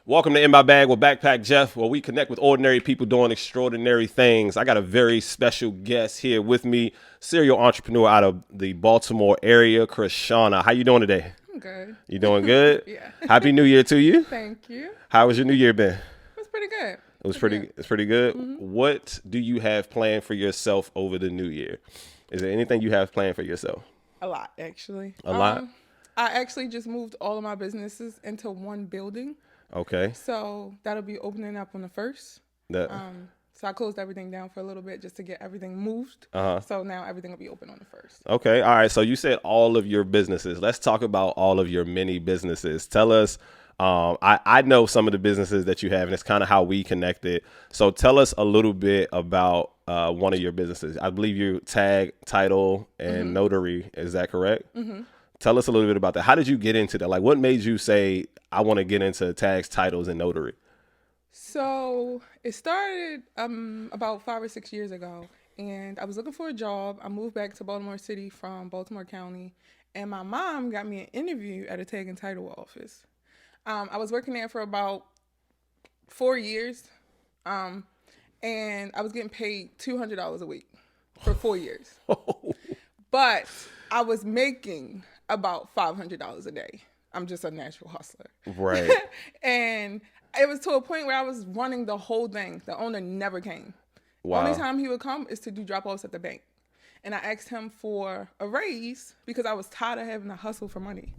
Welcome to In My Bag with Backpack Jeff, where we connect with ordinary people doing extraordinary things. I got a very special guest here with me, serial entrepreneur out of the Baltimore area, Shawna. How you doing today? I'm good. You doing good? Yeah. Happy New Year to you. Thank you. How was your New Year been? It was pretty good. It was it's pretty good. What do you have planned for yourself over the New Year? Is there anything you have planned for yourself? A lot, actually. A lot? I actually just moved all of my businesses into one building. Okay. So that'll be opening up on the 1st. That, So I closed everything down for a little bit just to get everything moved. So now everything will be open on the 1st. okay. All right. So you said all of your businesses. Let's talk about all of your mini businesses. Tell us. I know some of the businesses that you have, and it's kind of how we connected. So tell us a little bit about one of your businesses. I believe you tag, title, and notary. Is that correct? Mm-hmm. Tell us a little bit about that. How did you get into that? Like, what made you say, I want to get into tags, titles, and notary? So it started about 5 or 6 years ago, and I was looking for a job. I moved back to Baltimore City from Baltimore County, and my mom got me an interview at a tag and title office. I was working there for about 4 years, and I was getting paid $200 a week for 4 years. But I was making about $500 a day. I'm just a natural hustler. Right. And it was to a point where I was running the whole thing. The owner never came. Wow. Only time he would come is to do drop-offs at the bank. And I asked him for a raise because I was tired of having to hustle for money.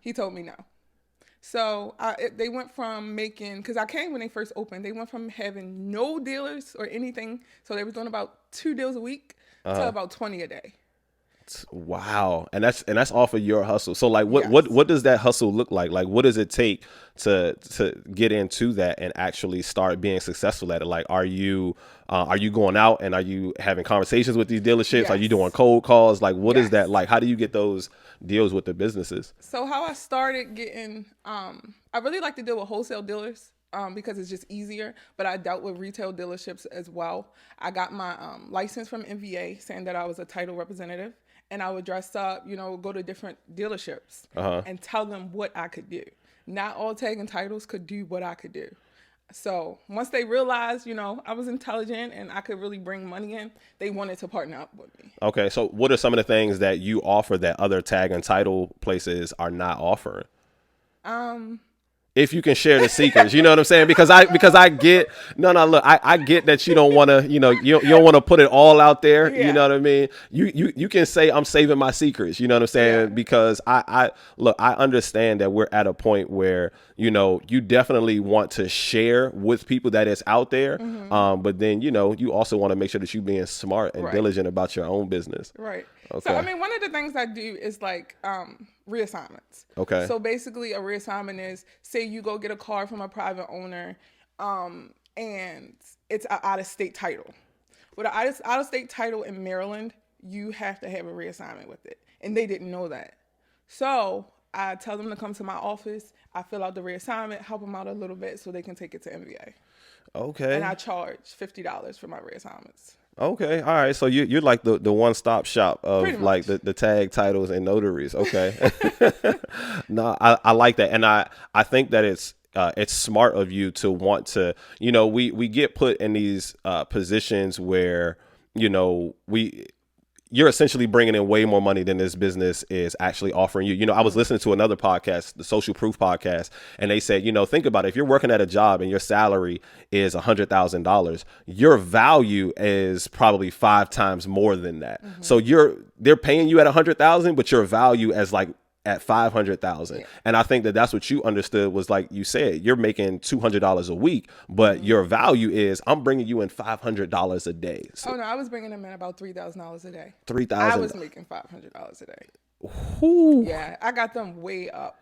He told me no. So they went from making, because I came when they first opened, they went from having no dealers or anything. So they were doing about 2 deals a week to about 20 a day. Wow. And that's off of your hustle. So like Yes. what does that hustle look like? Like what does it take to get into that and actually start being successful at it? Like are you going out and are you having conversations with these dealerships? Yes. Are you doing cold calls? Like what is Yes. that like? How do you get those deals with the businesses? So how I started getting, I really like to deal with wholesale dealers because it's just easier, but I dealt with retail dealerships as well. I got my license from NVA saying that I was a title representative, and I would dress up, go to different dealerships and tell them what I could do. Not all tag and titles could do what I could do. So once they realized, I was intelligent and I could really bring money in, they wanted to partner up with me. Okay. So what are some of the things that you offer that other tag and title places are not offering? If you can share the secrets, you know what I'm saying? Because I get, look, I get that you don't want to, you don't want to put it all out there. Yeah. You know what I mean? You can say I'm saving my secrets, you know what I'm saying? Yeah. Because I understand that we're at a point where, you definitely want to share with people that it's out there. But then, you also want to make sure that you're being smart and Right. diligent about your own business. Right. Okay. So, one of the things I do is like reassignments. Okay. So basically a reassignment is, say you go get a car from a private owner and it's an out-of-state title. With an out-of-state title in Maryland, you have to have a reassignment with it. And they didn't know that. So I tell them to come to my office. I fill out the reassignment, help them out a little bit so they can take it to MVA. Okay. And I charge $50 for my reassignments. Okay. All right. So you're like the one-stop shop Pretty of much. like the tag titles and notaries. Okay. No, I like that. And I think that it's smart of you to want to, we get put in these positions where, you're essentially bringing in way more money than this business is actually offering you. I was listening to another podcast, the Social Proof podcast, and they said, think about it. If you're working at a job and your salary is $100,000, your value is probably 5 times more than that. So they're paying you at 100,000, but your value as like at 500,000. And I think that that's what you understood was, like you said, you're making $200 a week, but your value is I'm bringing you in $500 a day. So Oh no, I was bringing them in about $3,000 a day. $3,000. I was making $500 a day. Whew. Yeah, I got them way up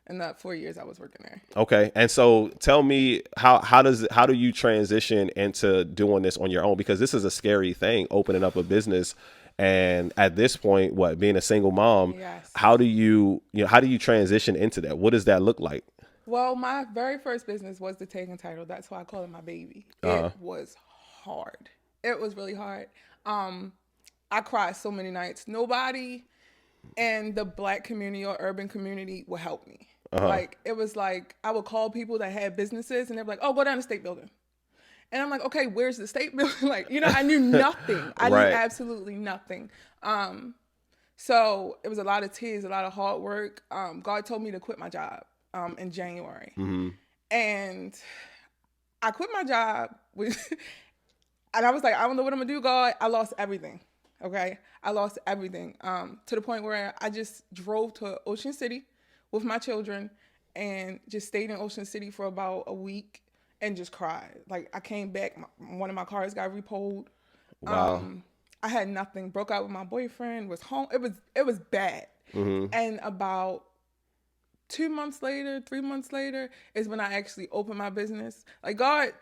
in the 4 years I was working there. Okay. And so tell me how do you transition into doing this on your own? Because this is a scary thing, opening up a business. And at this point, being a single mom, Yes. how do you transition into that? What does that look like? Well, my very first business was the tag and title. That's why I call it my baby. It was hard. It was really hard. I cried so many nights. Nobody in the Black community or urban community will help me. Like, it was like I would call people that had businesses, and they're like, "Oh, go down to State Building." And I'm like, "Okay, where's the State Building?" Like, I knew nothing. I knew Right. absolutely nothing. So it was a lot of tears, a lot of hard work. God told me to quit my job in January. And I quit my job and I was like, I don't know what I'm gonna do, God. I lost everything. Okay. I lost everything. To the point where I just drove to Ocean City with my children and just stayed in Ocean City for about a week and just cried. Like, I came back, one of my cars got repoed. Wow. I had nothing. Broke out with my boyfriend. Was home. It was bad. And about 2 months later, 3 months later, is when I actually opened my business. Like, God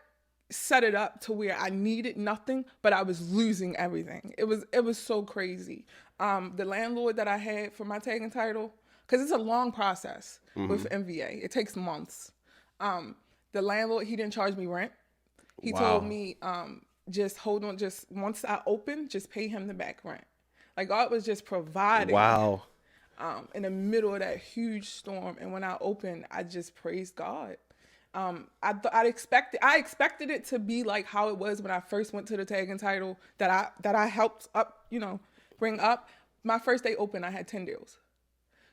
set it up to where I needed nothing, but I was losing everything. It was so crazy. The landlord that I had for my tag and title, because it's a long process with MVA. It takes months. The landlord, he didn't charge me rent. He told me, just hold on, just once I open, just pay him the back rent. Like, God was just providing. Wow. In the middle of that huge storm. And when I opened, I just praised God. I expected it to be like how it was when I first went to the tag and title that I helped up, bring up. My first day open, I had 10 deals.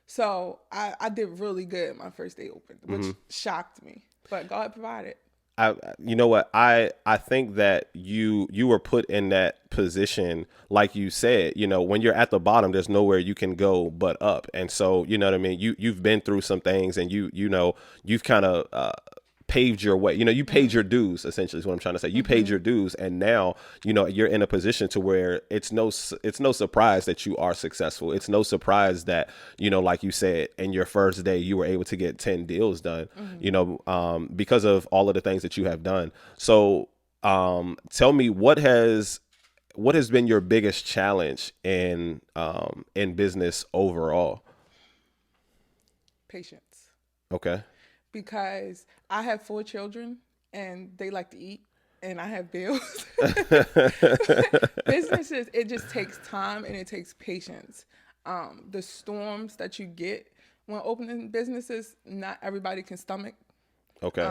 So I did really good my first day open, which shocked me. But God provided. You know what? I think that you were put in that position, like you said, when you're at the bottom, there's nowhere you can go but up. And so, you know what I mean? You've been through some things, and you've kind of paved your way. You paid your dues, essentially is what I'm trying to say. You paid your dues, and now, you're in a position to where it's no surprise that you are successful. It's no surprise that, like you said, in your first day, you were able to get 10 deals done, because of all of the things that you have done. So, tell me, what has been your biggest challenge in business overall? Patience. Okay. Because I have 4 children and they like to eat, and I have bills. Businesses, it just takes time and it takes patience. The storms that you get when opening businesses, not everybody can stomach. Okay.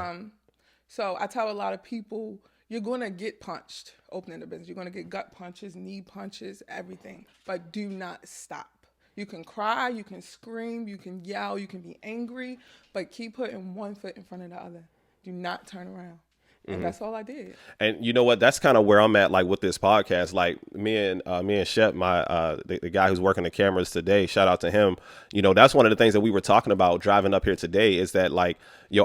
So I tell a lot of people, you're going to get punched opening a business. You're going to get gut punches, knee punches, everything. But do not stop. You can cry, you can scream, you can yell, you can be angry, but keep putting one foot in front of the other. Do not turn around. And that's all I did. And you know what? That's kind of where I'm at, like with this podcast. Like me and Shep, the guy who's working the cameras today, shout out to him. That's one of the things that we were talking about driving up here today, is that, like,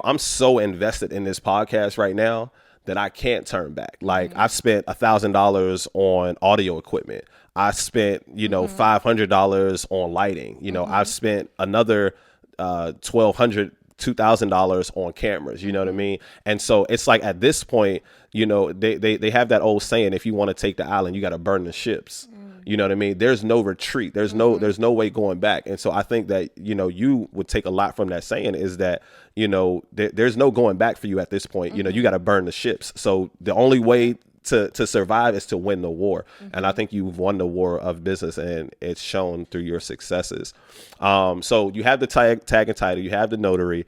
I'm so invested in this podcast right now that I can't turn back. Like, I've spent $1,000 on audio equipment. I spent, $500 on lighting. I've spent another $2,000 on cameras, you know what I mean? And so it's like, at this point, they have that old saying, if you want to take the island, you got to burn the ships. You know what I mean? There's no retreat. There's no way going back. And so I think that, you would take a lot from that saying, is that, there's no going back for you at this point. You got to burn the ships. So the only way to survive is to win the war. And I think you've won the war of business, and it's shown through your successes. So you have the tag and title, you have the notary.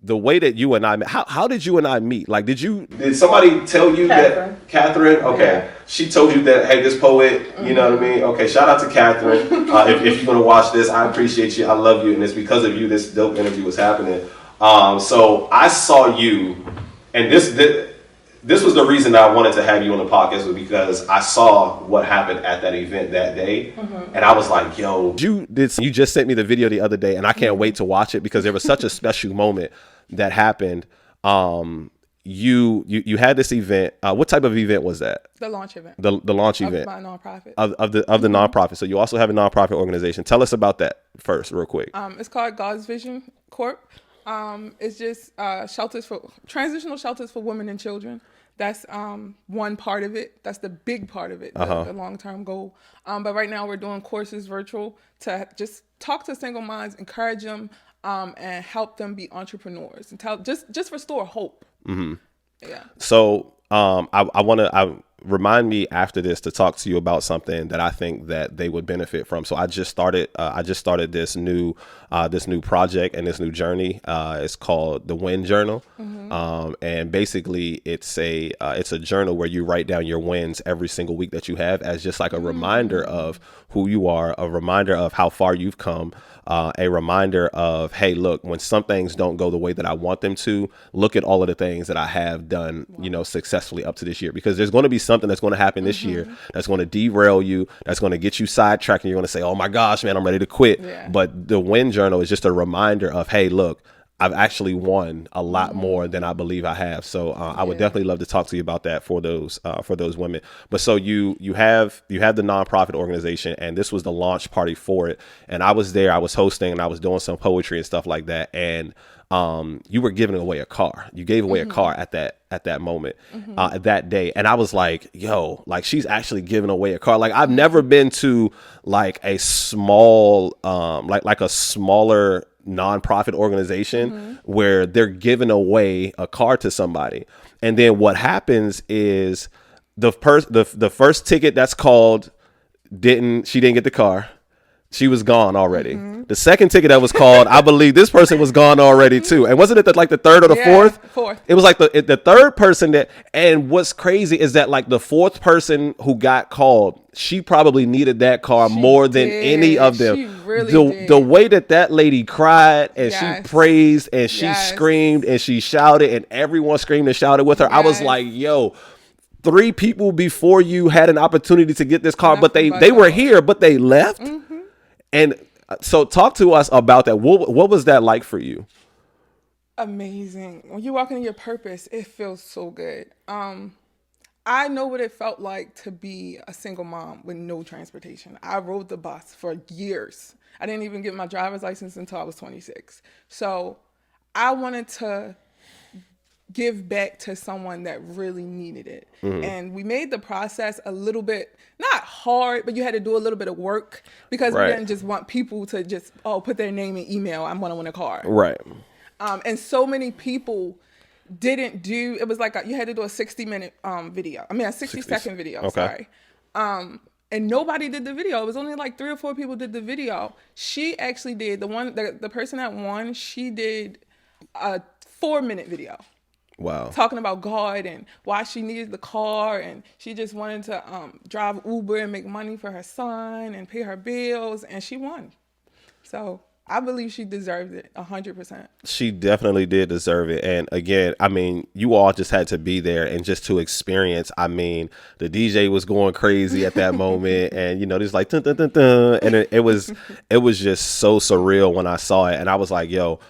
The way that you and I met, how did you and I meet? Like, did somebody tell you that Catherine? Okay. Yeah. She told you that, hey, this poet, you know what I mean? Okay. Shout out to Catherine. If you're going to watch this, I appreciate you. I love you. And it's because of you this dope interview was happening. So I saw you, and this was the reason I wanted to have you on the podcast, was because I saw what happened at that event that day. And I was like, yo, you just sent me the video the other day, and I can't wait to watch it, because there was such a special moment that happened. You had this event. What type of event was that? The launch event. The launch event. Of my nonprofit. Of the nonprofit. So you also have a nonprofit organization. Tell us about that first, real quick. It's called God's Vision Corp. It's just transitional shelters for women and children. That's one part of it. That's the big part of it, the long-term goal. But right now we're doing courses virtual to just talk to single moms, encourage them, and help them be entrepreneurs, and just restore hope. Yeah. So I want remind me after this to talk to you about something that I think that they would benefit from. So I just started this new project and this new journey. It's called the Win Journal. And basically it's a journal where you write down your wins every single week that you have, as just like a reminder of who you are, a reminder of how far you've come, a reminder of, hey, look, when some things don't go the way that I want them to, look at all of the things that I have done, successfully up to this year, because there's going to be something that's going to happen this year that's going to derail you, that's going to get you sidetracked, and you're going to say, oh my gosh, man, I'm ready to quit. But the Win Journal is just a reminder of, hey, look, I've actually won a lot more than I believe I have. So I would definitely love to talk to you about that for those women. But so you have the nonprofit organization, and this was the launch party for it. And I was there, I was hosting, and I was doing some poetry and stuff like that. And you were giving away a car. You gave away a car at that moment, that day. And I was like, yo, like, she's actually giving away a car. Like, I've never been to like a small, like a smaller nonprofit organization where they're giving away a car to somebody. And then what happens is the first ticket that's called she didn't get the car. She was gone already. The second ticket that was called, I believe this person was gone already too. And wasn't it the third or the fourth? It was like the third person and what's crazy is that like the fourth person who got called, she probably needed that car more than any of them. She really did. The way that lady cried and she praised and she screamed and she shouted and everyone screamed and shouted with her. I was like, yo, 3 people before you had an opportunity to get this car, but they were here, but they left. And so talk to us about that. What was that like for you? Amazing. When you walk into your purpose, it feels so good. I know what it felt like to be a single mom with no transportation. I rode the bus for years. I didn't even get my driver's license until I was 26. So I wanted to give back to someone that really needed it. And we made the process a little bit, not hard, but you had to do a little bit of work because we didn't just want people to just, put their name and email, I'm going to win a car. Right. And so many people didn't do, it was like you had to do a 60-minute video. I mean, a 60-second video, okay. sorry. And nobody did the video. It was only like 3 or 4 people did the video. She actually did, the person that won, she did a 4-minute video. Wow. Talking about God and why she needed the car, and she just wanted to drive Uber and make money for her son and pay her bills, and she won. So I believe she deserved it 100%. She definitely did deserve it. And again, I mean, you all just had to be there and just to experience. I mean, the DJ was going crazy at that moment, and there's like dun, dun, dun, dun, and it was just so surreal when I saw it, and I was like, yo,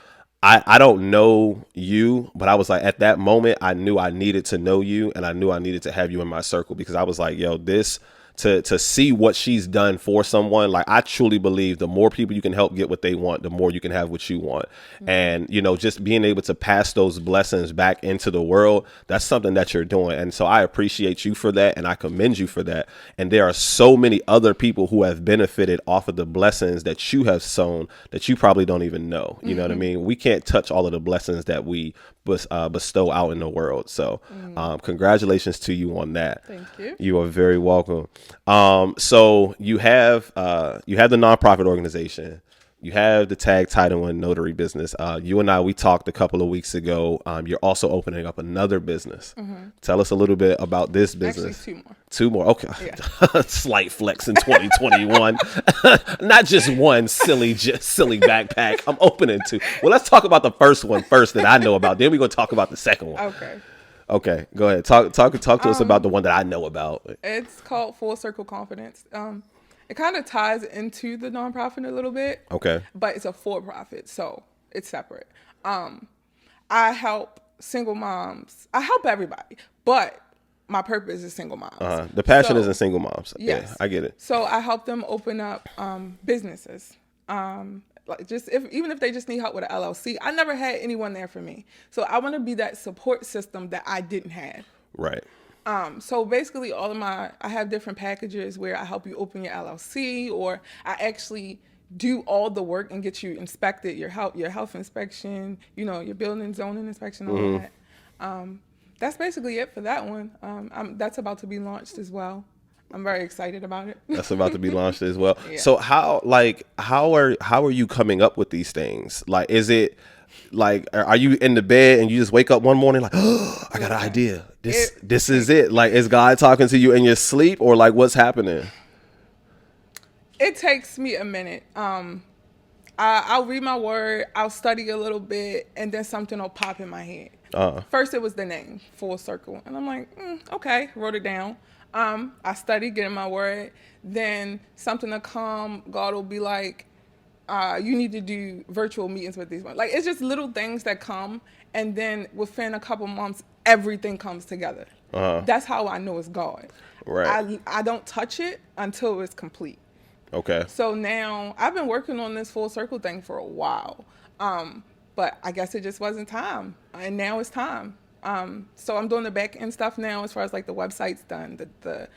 I don't know you, but I was like, at that moment, I knew I needed to know you, and I knew I needed to have you in my circle, because I was like, yo, this to see what she's done for someone. Like, I truly believe the more people you can help get what they want, the more you can have what you want. Mm-hmm. And, you know, just being able to pass those blessings back into the world, that's something that you're doing. And so I appreciate you for that, and I commend you for that. And there are so many other people who have benefited off of the blessings that you have sown that you probably don't even know. You know what I mean? We can't touch all of the blessings that we bestow out in the world. So congratulations to you on that. Thank you. You are very welcome. So you have the nonprofit organization. You have the tag title and notary business. You and I, we talked a couple of weeks ago. You're also opening up another business. Mm-hmm. Tell us a little bit about this business. Actually, 2 more. 2 more. Okay. Yeah. Slight flex in 2021. Not just one silly backpack. I'm opening 2. Well, let's talk about the first one first that I know about. Then we're going to talk about the second one. Okay. Go ahead. Talk to us about the one that I know about. It's called Full Circle Confidence. It kind of ties into the nonprofit a little bit. Okay. But it's a for-profit, so it's separate. I help single moms. I help everybody, but my purpose is single moms. The passion is in single moms. Yes. Yeah, I get it. So I help them open up businesses. Like even if they just need help with an LLC. I never had anyone there for me. So I want to be that support system that I didn't have. Right. So basically I have different packages where I help you open your LLC, or I actually do all the work and get you inspected, your health inspection, your building zoning inspection, all that. That's basically it for that one. That's about to be launched as well. I'm very excited about it. That's about to be launched as well. Yeah. So how are you coming up with these things? Like, is it like, are you in the bed and you just wake up one morning like, oh, I got an idea. This is it. Like, is God talking to you in your sleep, or like, what's happening? It takes me a minute. I'll read my word, I'll study a little bit, and then something will pop in my head. First, it was the name, Full Circle. And I'm like, okay, wrote it down. I studied, get in my word. Then something will come, God will be like, you need to do virtual meetings with these ones. Like, it's just little things that come, and then within a couple months, everything comes together. That's how I know it's God. Right. I don't touch it until it's complete. Okay. So now I've been working on this Full Circle thing for a while, but I guess it just wasn't time, and now it's time. So I'm doing the back end stuff now, as far as like the website's done, the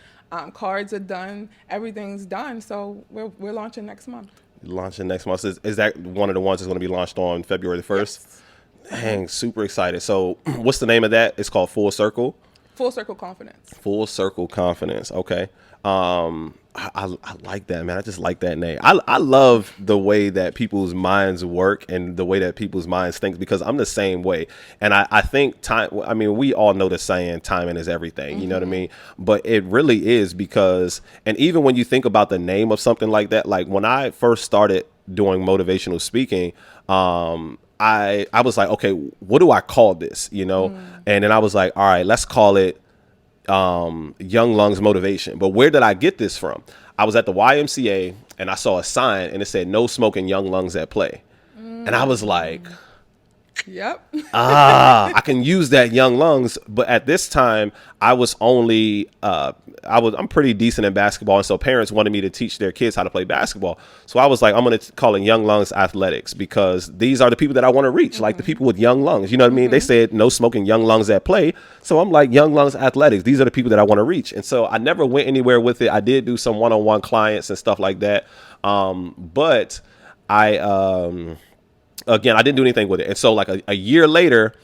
cards are done, everything's done. So we're launching next month. Launching next month. Is that one of the ones that's going to be launched on February the 1st? Yes. Dang, super excited. So what's the name of that? It's called Full Circle? Full Circle Confidence. Full Circle Confidence. Okay. I like that, man. I just like that name. I love the way that people's minds work and the way that people's minds think, because I'm the same way. And I think we all know the saying, timing is everything, you know what I mean? But it really is, because, and even when you think about the name of something like that, like when I first started doing motivational speaking, I was like, okay, what do I call this? You know? And then I was like, all right, let's call it Young Lungs Motivation. But where did I get this from? I was at the YMCA and I saw a sign and it said, no smoking, young lungs at play. And I was like, yep. I can use that young lungs. But at this time, I was only, I'm pretty decent in basketball. And so parents wanted me to teach their kids how to play basketball. So I was like, I'm going to call it Young Lungs Athletics, because these are the people that I want to reach, like the people with young lungs. You know what I mean? They said no smoking, young lungs at play. So I'm like, Young Lungs Athletics. These are the people that I want to reach. And so I never went anywhere with it. I did do some one-on-one clients and stuff like that. But again, I didn't do anything with it. And so like a year later,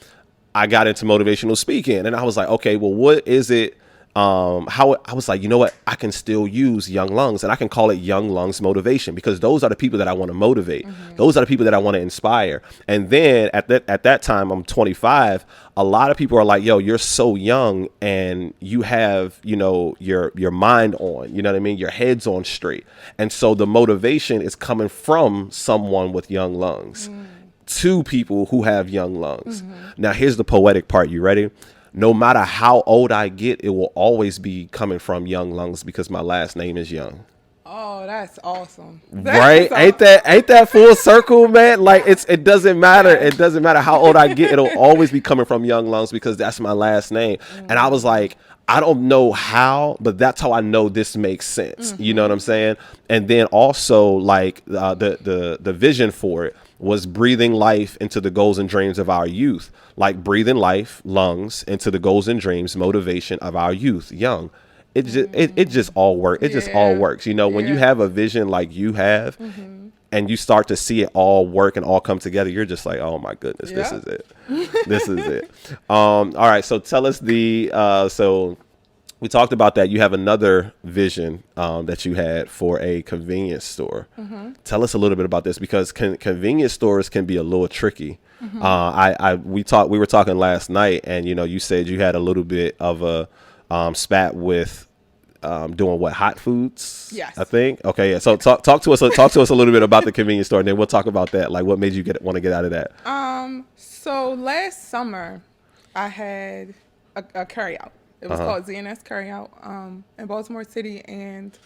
I got into motivational speaking, and I was like, okay, well, what is it? How I was like, you know what? I can still use Young Lungs, and I can call it Young Lungs Motivation, because those are the people that I want to motivate. Those are the people that I want to inspire. And then at that time, I'm 25. A lot of people are like, yo, you're so young and you have, your mind on, you know what I mean? Your head's on straight. And so the motivation is coming from someone with young lungs to people who have young lungs. Now, here's the poetic part. You ready? No matter how old I get, it will always be coming from Young Lungs, because my last name is Young. Oh, that's awesome. Right? Awesome. Ain't that full circle, man? Like, it doesn't matter. It doesn't matter how old I get. It'll always be coming from Young Lungs, because that's my last name. And I was like, I don't know how, but that's how I know this makes sense. You know what I'm saying? And then also, like, the vision for it was breathing life into the goals and dreams of our youth. Like, breathing life, lungs, into the goals and dreams, motivation of our youth, young. It just all works. It just all works. When you have a vision like you have, and you start to see it all work and all come together, you're just like, oh my goodness, this is it. This is it. All right. So tell us so we talked about that. You have another vision that you had for a convenience store. Tell us a little bit about this, because convenience stores can be a little tricky. We were talking last night, and you said you had a little bit of a spat with doing hot foods. Yes, I think. Okay, yeah. So talk to us a little bit about the convenience store, and then we'll talk about that. Like, what made you want to get out of that? So last summer, I had a carryout. It was called ZNS Carryout in Baltimore City, and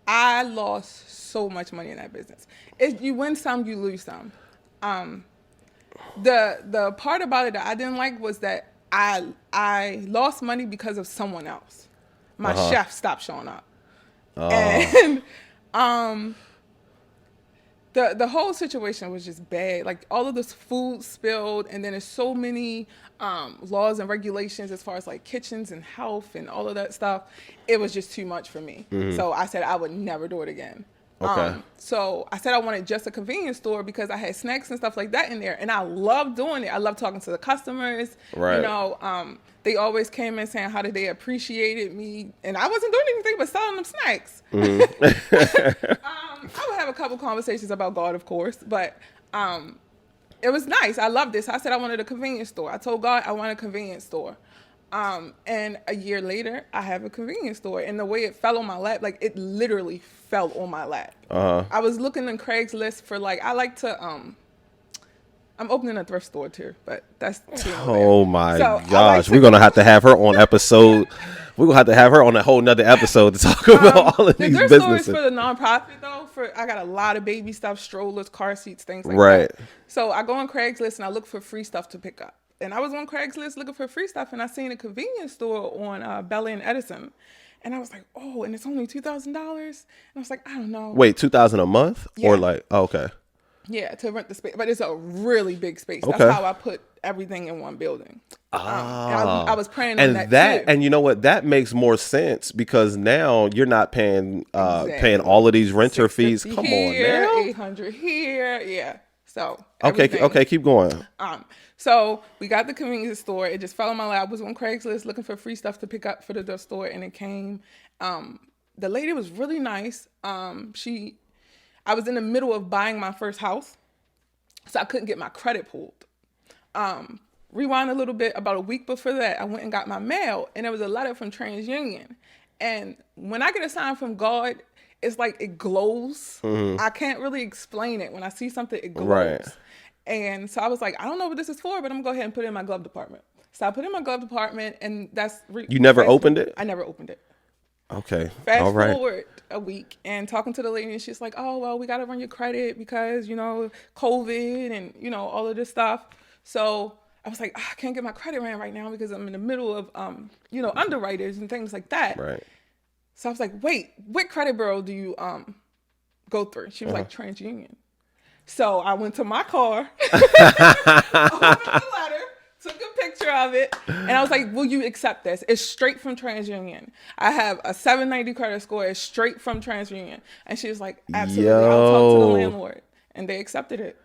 I lost so much money in that business. You win some, you lose some. The part about it that I didn't like was that I lost money because of someone else. My chef stopped showing up, and the whole situation was just bad. Like, all of this food spilled, and then there's so many laws and regulations as far as like kitchens and health and all of that stuff. It was just too much for me. So I said I would never do it again. Okay. So I said I wanted just a convenience store because I had snacks and stuff like that in there, and I love doing it. I love talking to the customers. Right. You know, they always came in saying how did they appreciated me, and I wasn't doing anything but selling them snacks. I would have a couple conversations about God, of course, but it was nice. I loved this. I said I wanted a convenience store. I told God I want a convenience store. And a year later, I have a convenience store. And the way it fell on my lap, like it literally fell on my lap. I was looking on Craigslist for I like to, I'm opening a thrift store too, but that's too Oh my So, gosh. We're going to have to have her on episode. We're going to have to have her on a whole nother episode to talk about all of the these thrift store is businesses. for the nonprofit though. I got a lot of baby stuff, strollers, car seats, things like Right. that. So I go on Craigslist and I look for free stuff to pick up. And I was on Craigslist looking for free stuff, and I seen a convenience store on Bella and Edison, and I was like, oh, and it's only $2,000. And I was like, I don't know. Wait, 2,000 a month or Yeah. okay. Yeah, to rent the space, but it's a really big space. Okay. That's how I put everything in one building. And I was praying on that too. And you know what? That makes more sense because now you're not paying paying all of these renter fees. Come here, on now. 800 here, yeah. So Okay, everything. okay, keep going. So we got the convenience store. It just fell on my lap. I was on Craigslist looking for free stuff to pick up for the store, and it came. The lady was really nice. I was in the middle of buying my first house, so I couldn't get my credit pulled. Rewind a little bit, about a week before that, I went and got my mail, and there was a letter from TransUnion. And when I get a sign from God, it's like it glows. I can't really explain it. When I see something, it glows. Right. And so I was like, I don't know what this is for, but I'm gonna go ahead and put it in my glove department. So I put it in my glove department, and that's You never opened it? I never opened it. Okay. Fast all right. forward a week and talking to the lady, and she's like, oh, well, we got to run your credit because, COVID and, all of this stuff. So I was like, I can't get my credit ran right now because I'm in the middle of, underwriters and things like that. Right. So I was like, wait, what credit bureau do you go through? She was like, TransUnion. So I went to my car, opened the letter, took a picture of it, and I was like, will you accept this? It's straight from TransUnion. I have a 790 credit score. It's straight from TransUnion. And she was like, absolutely. I'll talk to the landlord. And they accepted it.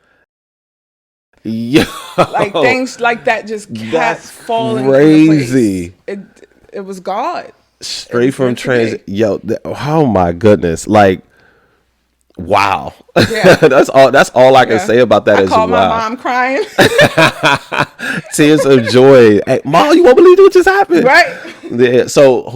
Yo. Like things like that just kept That's falling crazy. into place. It was God. Straight from Trans. Yo, oh my goodness. Like, wow. Yeah. That's all I can say about that. I called my mom crying. Tears of joy. Hey, Mom, you won't believe what just happened. Right. Yeah, so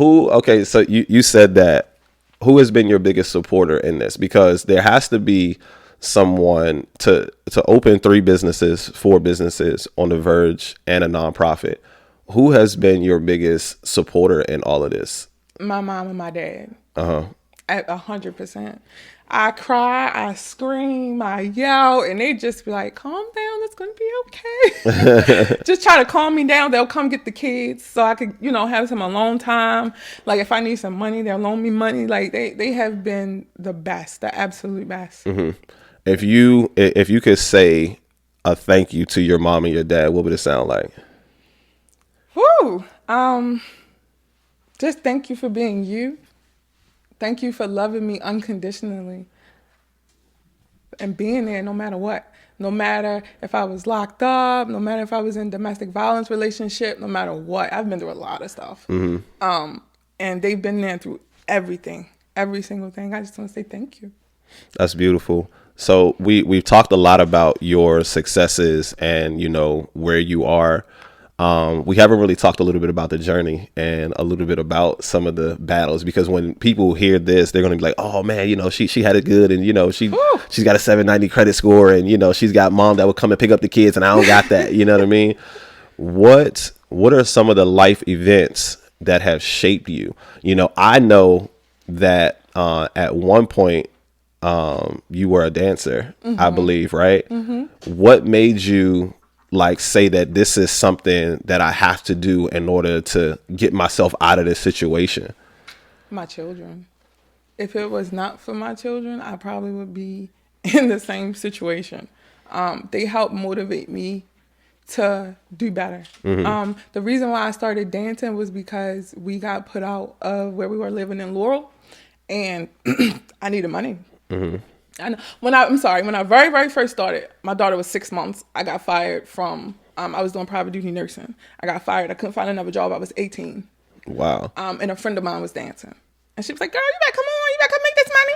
so you said that. Who has been your biggest supporter in this? Because there has to be someone to open 4 businesses on the verge and a nonprofit. Who has been your biggest supporter in all of this? My mom and my dad. At 100%. I cry, I scream, I yell, and they just be like, calm down, it's going to be okay. Just try to calm me down. They'll come get the kids so I could, have some alone time. Like if I need some money, they'll loan me money. Like they have been the best, the absolute best. Mm-hmm. If you could say a thank you to your mom and your dad, what would it sound like? Woo! Just thank you for being you. Thank you for loving me unconditionally and being there no matter what. No matter if I was locked up, no matter if I was in domestic violence relationship, no matter what. I've been through a lot of stuff. And they've been there through everything, every single thing. I just want to say thank you. That's beautiful. So we've talked a lot about your successes and, where you are. We haven't really talked a little bit about the journey and a little bit about some of the battles, because when people hear this, they're going to be like, oh man, she had it good. And, she's got a 790 credit score and, she's got mom that would come and pick up the kids and I don't got that. You know what I mean? What are some of the life events that have shaped you? I know that, at one point, you were a dancer, I believe, right? What made you say that this is something that I have to do in order to get myself out of this situation? My children. If it was not for my children, I probably would be in the same situation. They help motivate me to do better. The reason why I started dancing was because we got put out of where we were living in Laurel, and I needed money. And when I very, very first started, my daughter was 6 months. I got fired from, I was doing private duty nursing. I got fired. I couldn't find another job. I was 18. Wow. And a friend of mine was dancing. And she was like, girl, you better come on. You better come make this money.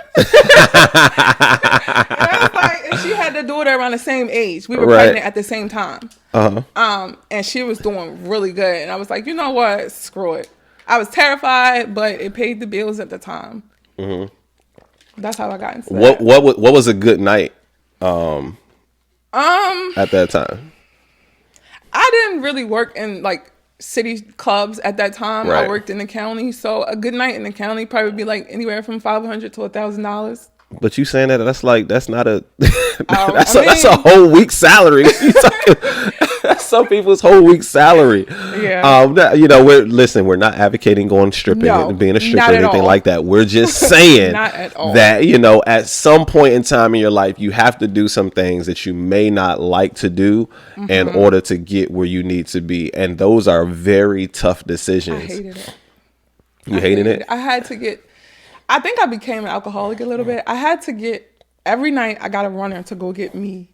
And I was like, and she had the daughter around the same age. We were pregnant at the same time. And she was doing really good. And I was like, you know what? Screw it. I was terrified, but it paid the bills at the time. That's how I got into that. What was a good night at that time? I didn't really work in like city clubs at that time. Right. I worked in the county, so a good night in the county probably be like anywhere from $500 to $1,000. But you saying that's not a that's I a whole week's salary. That's some people's whole week's salary. Yeah. We're not advocating going stripping and being a stripper or anything like that. We're just saying that, at some point in time in your life, you have to do some things that you may not like to do in order to get where you need to be. And those are very tough decisions. I hated it. You hated it? I think I became an alcoholic a little bit. I had to get, every night I got a runner to go get me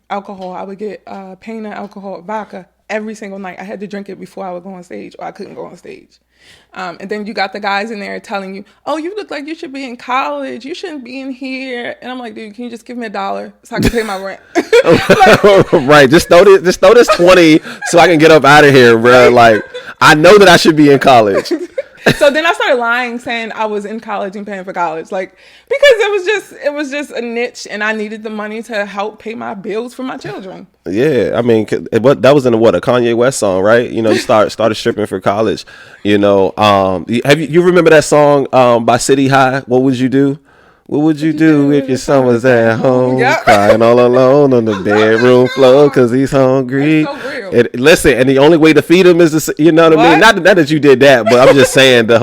alcohol. I would get pain and alcohol, vodka, every single night. I had to drink it before I would go on stage, or I couldn't go on stage. And then you got the guys in there telling you, oh, you look like you should be in college. You shouldn't be in here. And I'm like, dude, can you just give me $1 so I can pay my rent? Right. Just throw this 20 so I can get up out of here, bro. Like, I know that I should be in college. So then I started lying, saying I was in college and paying for college, like, because it was just a niche, and I needed the money to help pay my bills for my children. Yeah, I mean, that was in a Kanye West song, right? You started stripping for college. Have you remember that song by City High? What would you do? What would you do if your son was at home crying all alone on the bedroom floor because he's hungry? That's so real. Listen, and the only way to feed him is to, you know what I mean? Not that you did that, but I'm just saying the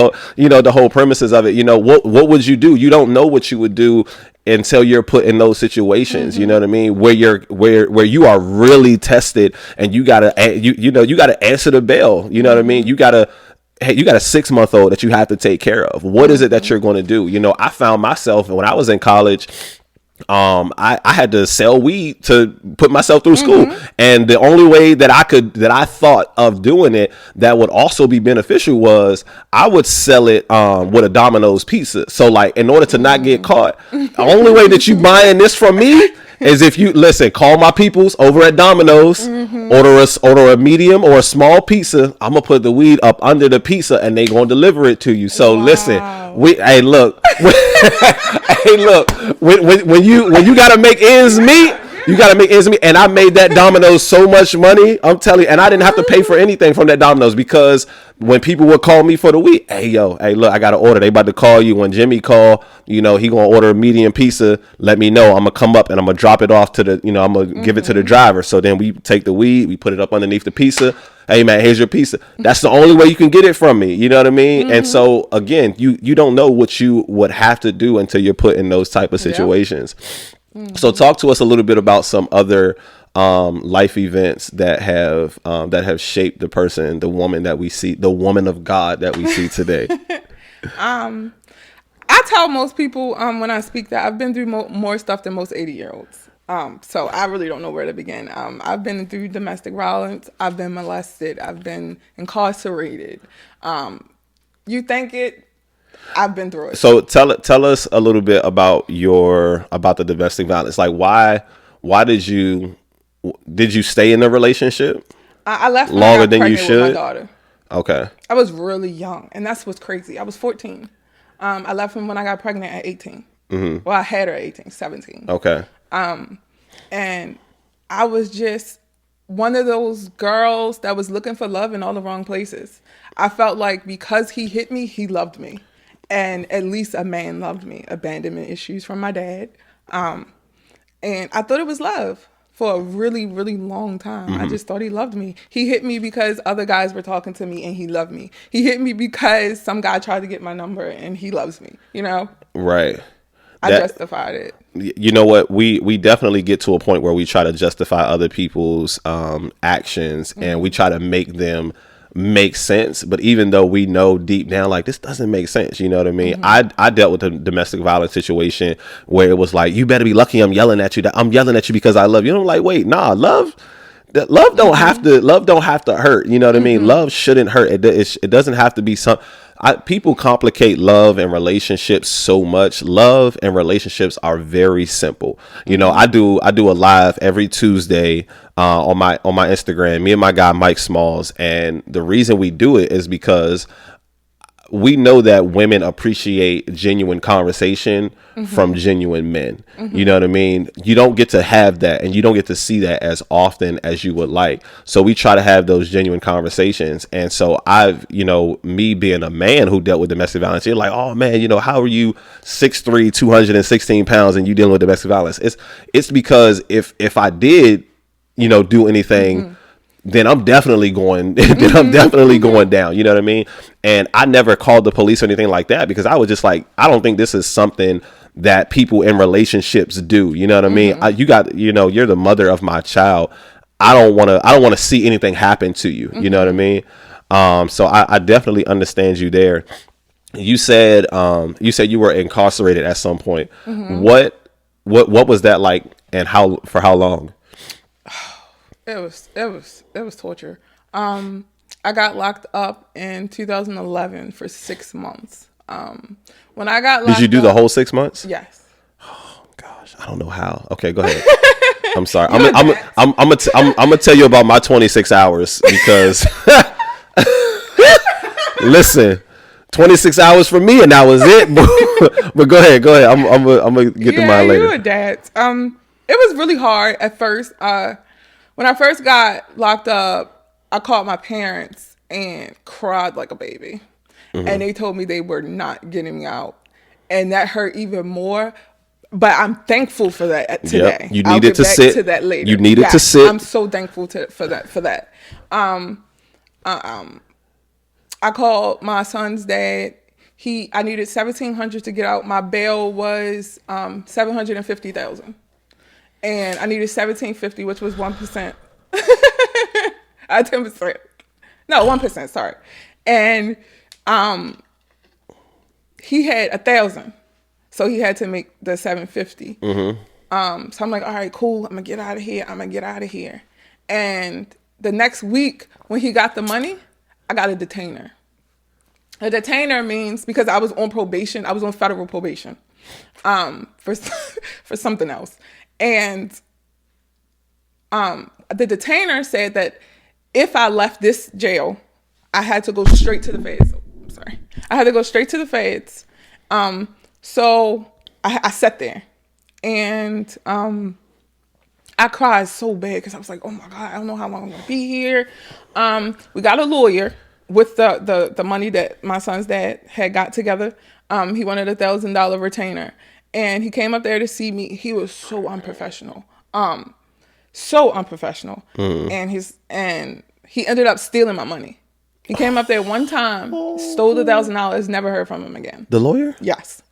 whole premises of it. What would you do? You don't know what you would do until you're put in those situations. You know what I mean? Where you are really tested, and you gotta answer the bell. You know what I mean? You got a 6-month-old that you have to take care of. What is it that you're going to do? I found myself when I was in college, I had to sell weed to put myself through school. And the only way that I thought of doing it that would also be beneficial was I would sell it with a Domino's pizza. So like, in order to not get caught, the only way that you buying this from me is if you call my peoples over at Domino's, order a medium or a small pizza. I'm gonna put the weed up under the pizza and they gonna deliver it to you. So listen, hey look, when you gotta make ends meet. You got to make ends meet. And I made that Domino's so much money. I'm telling you. And I didn't have to pay for anything from that Domino's, because when people would call me for the week, hey, look, I got to order. They about to call you. When Jimmy call, he going to order a medium pizza. Let me know. I'm going to come up and I'm going to drop it off to the, I'm going to give it to the driver. So then we take the weed. We put it up underneath the pizza. Hey, man, here's your pizza. That's the only way you can get it from me. You know what I mean? And so, again, you don't know what you would have to do until you're put in those type of situations. So talk to us a little bit about some other life events that have shaped the person, the woman that we see, the woman of God that we see today. I tell most people when I speak that I've been through more stuff than most 80-year-olds. So I really don't know where to begin. I've been through domestic violence. I've been molested. I've been incarcerated. You think it? I've been through it. So tell us a little bit about the domestic violence. Like why did you stay in the relationship? I left longer than you should. With my daughter. Okay. I was really young, and that's what's crazy. I was 14. I left him when I got pregnant at 18. Mm-hmm. Well, I had her at 18, 17. Okay. And I was just one of those girls that was looking for love in all the wrong places. I felt like because he hit me, he loved me. And at least a man loved me. Abandonment issues from my dad. And I thought it was love for a really, really long time. Mm-hmm. I just thought he loved me. He hit me because other guys were talking to me and he loved me. He hit me because some guy tried to get my number and he loves me, Right. I justified it. You know what? We definitely get to a point where we try to justify other people's actions, and we try to make them make sense, but even though we know deep down like this doesn't make sense, you know what I mean? I dealt with a domestic violence situation where it was like, you better be lucky I'm yelling at you, that I'm yelling at you because I love you. And I'm like, wait, nah, love don't have to hurt, you know what I mean? Love shouldn't hurt. It doesn't have to be people complicate love and relationships so much. Love and relationships are very simple. You know, I do a live every Tuesday on my Instagram, me and my guy Mike Smalls, and the reason we do it is because we know that women appreciate genuine conversation from genuine men. You know what I mean? You don't get to have that, and you don't get to see that as often as you would like. So we try to have those genuine conversations. And so me being a man who dealt with domestic violence, you're like, oh man, you know, how are you 6'3", 216 pounds and you dealing with domestic violence? It's because if I did, you know, do anything, then I'm definitely going down. You know what I mean? And I never called the police or anything like that because I was just like, I don't think this is something that people in relationships do. You know what I mean? You're the mother of my child. I don't want to see anything happen to you. You know what I mean? So I definitely understand you there. You said you were incarcerated at some point. What was that like, and for how long? It was torture. I got locked up in 2011 for 6 months. When I got locked up, did you do the whole 6 months? Yes. Oh gosh, I don't know how. Okay, go ahead. I'm sorry. I'm gonna tell you about my 26 hours because listen, 26 hours for me and that was it. But go ahead. I'm gonna get to mine later. You were dad. It was really hard at first. When I first got locked up, I called my parents and cried like a baby. And they told me they were not getting me out. And that hurt even more. But I'm thankful for that today. Yep. You needed to sit. To that later. You needed to sit. I'm so thankful for that. I called my son's dad. I needed $1,700 to get out. My bail was $750,000. And I needed $1,750, which was 1%. 10%. No, 1%, sorry. And he had $1,000. So he had to make the $750. So I'm like, all right, cool. I'm gonna get out of here. And the next week when he got the money, I got a detainer. A detainer means, because I was on probation, I was on federal probation for something else. And the detainer said that if I left this jail, I had to go straight to the feds. I had to go straight to the feds. So I sat there and I cried so bad because I was like, oh my God, I don't know how long I'm going to be here. We got a lawyer with the money that my son's dad had got together. He wanted $1,000 retainer. And he came up there to see me. He was so unprofessional. And he ended up stealing my money. He came up there one time, stole the $1,000, never heard from him again. The lawyer? Yes.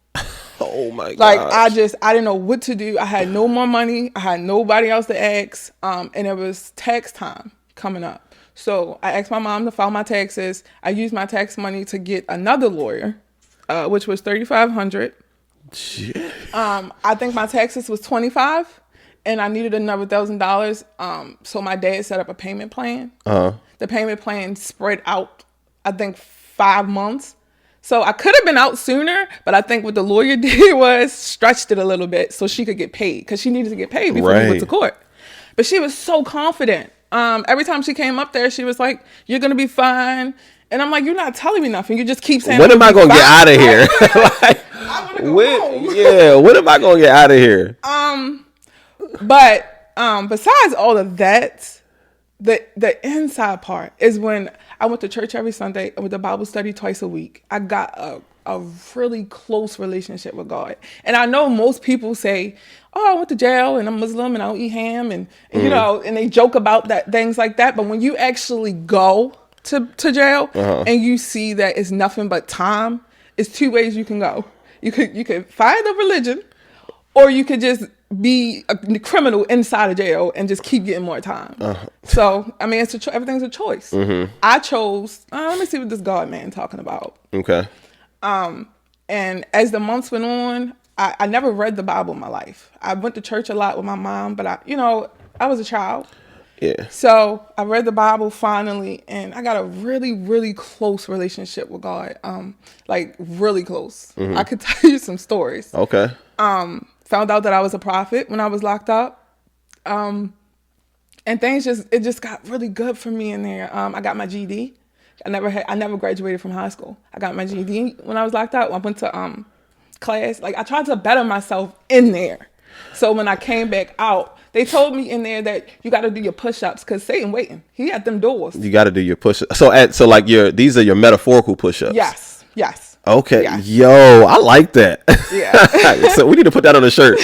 Oh my God. Like I didn't know what to do. I had no more money. I had nobody else to ask. And it was tax time coming up. So I asked my mom to file my taxes. I used my tax money to get another lawyer, which was $3,500. I think my taxes was $25, and I needed another $1,000. So my dad set up a payment plan. The payment plan spread out, I think, 5 months. So I could have been out sooner, but I think what the lawyer did was stretched it a little bit so she could get paid, because she needed to get paid before we went to court. But she was so confident. Every time she came up there, she was like, "You're gonna be fine." And I'm like, "You're not telling me nothing. You just keep saying." When am I gonna get out of here? I want to go home. Yeah, when am I gonna get out of here? But besides all of that, the inside part is when I went to church every Sunday. I went to Bible study twice a week. I got a really close relationship with God. And I know most people say, "Oh, I went to jail and I'm Muslim and I don't eat ham," and you know, and they joke about that, things like that. But when you actually go to jail and you see that it's nothing but time, it's two ways you can go. You could find the religion, or you could just be a criminal inside of jail and just keep getting more time. So, I mean, everything's a choice. I chose, let me see what this God man talking about. Okay. And as the months went on, I never read the Bible in my life. I went to church a lot with my mom, but I was a child. Yeah. So I read the Bible finally, and I got a really, really close relationship with God. Like really close. I could tell you some stories. Okay. Found out that I was a prophet when I was locked up. And things just got really good for me in there. I got my GED. I never graduated from high school. I got my GED when I was locked up. I went to class. Like I tried to better myself in there. So when I came back out, they told me in there that you got to do your push-ups because Satan waiting. He at them doors. You got to do your push-ups. So like these are your metaphorical push-ups. Yes. Okay. Yes. Yo, I like that. Yeah. So we need to put that on a shirt.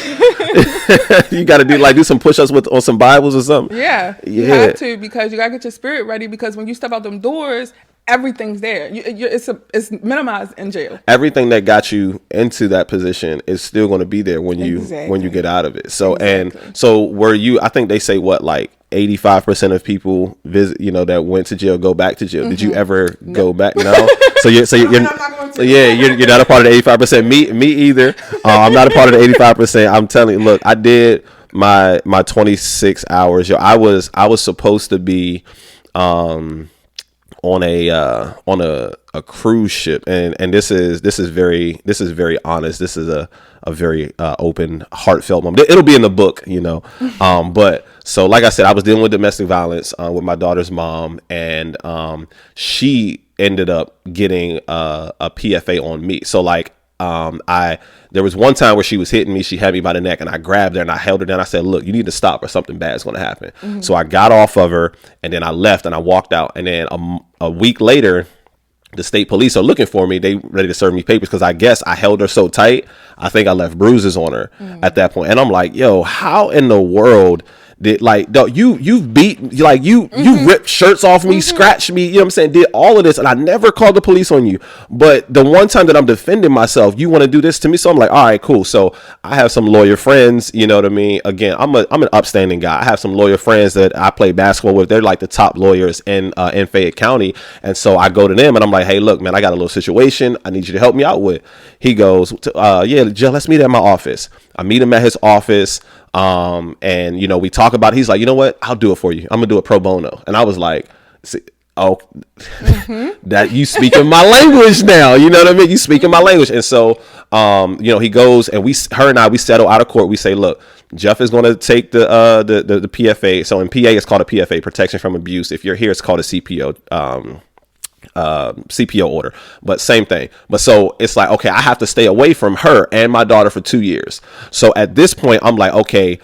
You got to do some push-ups on some Bibles or something. Yeah. You have to, because you got to get your spirit ready, because when you step out them doors, everything's there. It's minimized in jail. Everything that got you into that position is still going to be there when you get out of it. So and so were you? I think they say like 85% of people that went to jail go back to jail. Did you ever go back? No. You're not a part of the 85%. Me either. I'm not a part of the 85%. I'm telling you. Look, I did my 26 hours. I was supposed to be on a cruise ship, and this is very honest. This is a very open, heartfelt moment. It'll be in the book, but so like I said, I was dealing with domestic violence with my daughter's mom, and she ended up getting a PFA on me. So like there was one time where she was hitting me. She had me by the neck, and I grabbed her and I held her down. I said, look, you need to stop or something bad is going to happen. So I got off of her, and then I left and I walked out. And then a week later, the state police are looking for me. They ready to serve me papers because I guess I held her so tight. I think I left bruises on her at that point. And I'm like, yo, how in the world did you've beat you ripped shirts off me, scratched me, you know what I'm saying, did all of this, and I never called the police on you. But the one time that I'm defending myself, you want to do this to me. So I'm like, all right, cool. So I have some lawyer friends, you know what I mean? Again, I'm an upstanding guy. I have some lawyer friends that I play basketball with. They're like the top lawyers in Fayette County. And so I go to them and I'm like, hey, look, man, I got a little situation I need you to help me out with. He goes, yeah, Jill, let's meet at my office. I meet him at his office. And we talk about it. He's like, you know what? I'll do it for you. I'm gonna do it pro bono. And I was like, that you speaking my language now. You know what I mean? You speaking my language. And so, he goes and we settle out of court. We say, look, Jeff is going to take the PFA. So in PA, it's called a PFA, protection from abuse. If you're here, it's called a CPO. CPO order, but same thing. But so it's like, okay, I have to stay away from her and my daughter for 2 years. So at this point, I'm like, okay,